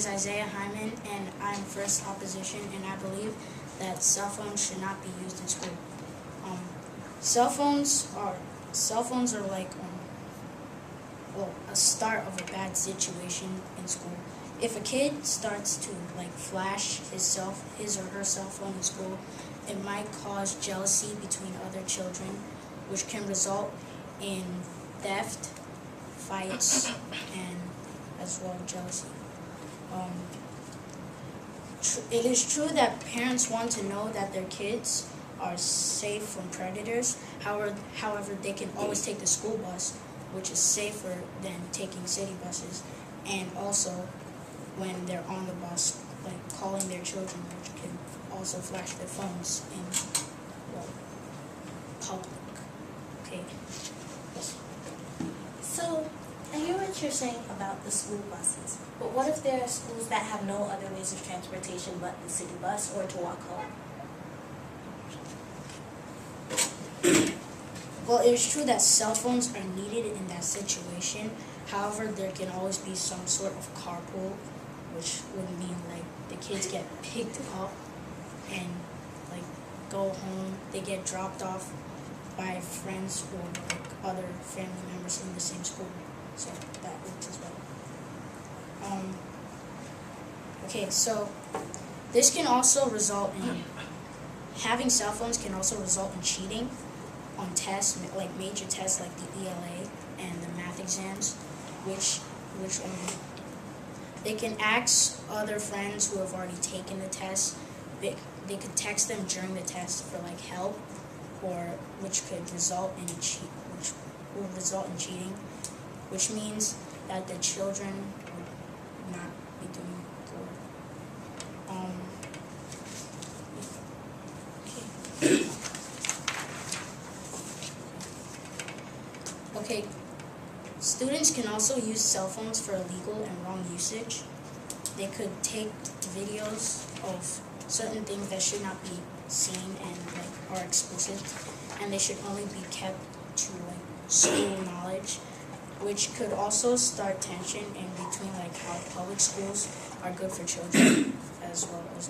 is Isaiah Hyman, and I'm first opposition, and I believe that cell phones should not be used in school. Cell phones are like a start of a bad situation in school. If a kid starts to like flash his or her cell phone in school, it might cause jealousy between other children, which can result in theft, fights, and as well jealousy. It is true that parents want to know that their kids are safe from predators. However, they can always take the school bus, which is safer than taking city buses, and also when they're on the bus, like calling their children, which can also flash their phones in public. Okay. Yes. So, I hear what you're saying about the school buses, but what if there are schools that have no other ways of transportation but the city bus or to walk home? Well, it is true that cell phones are needed in that situation. However, there can always be some sort of carpool, which would mean like the kids get picked up and like go home. They get dropped off by friends or like other family members in the same school. So that works as well. Okay, so this can also result in having cell phones can also result in cheating on tests, like major tests like the ELA and the math exams, which they can ask other friends who have already taken the test. They could text them during the test for like help, or which could result in cheating, which means that the children would not be doing good. Okay. Students can also use cell phones for illegal and wrong usage. They could take videos of certain things that should not be seen and like are explicit, and they should only be kept to like school knowledge, which could also start tension in between like how public schools are good for children as well as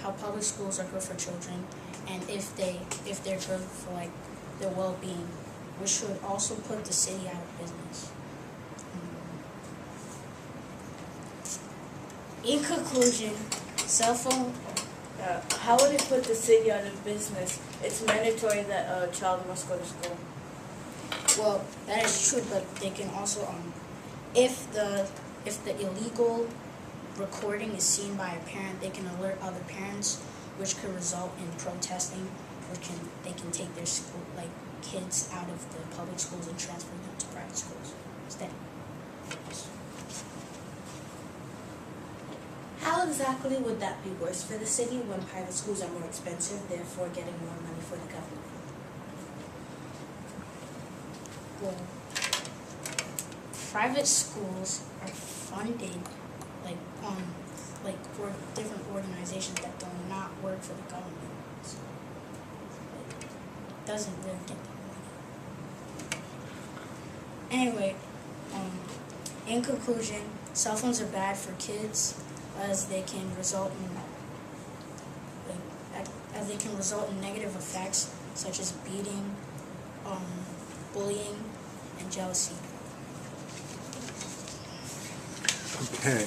how public schools are good for children, and if they're good for like their well-being, which should also put the city out of business. In conclusion, cell phone. How would it put the city out of business? It's mandatory that a child must go to school. Well, that is true, but they can also, if the illegal recording is seen by a parent, they can alert other parents, which could result in protesting, or they can take their school kids out of the public schools and transfer them to private schools instead. How exactly would that be worse for the city when private schools are more expensive, therefore getting more money for the government? Well, private schools are funded for different organizations that do not work for the government. So it doesn't really get the money. Anyway, in conclusion, cell phones are bad for kids as they can result in negative effects such as beating, bullying, and jealousy. Okay.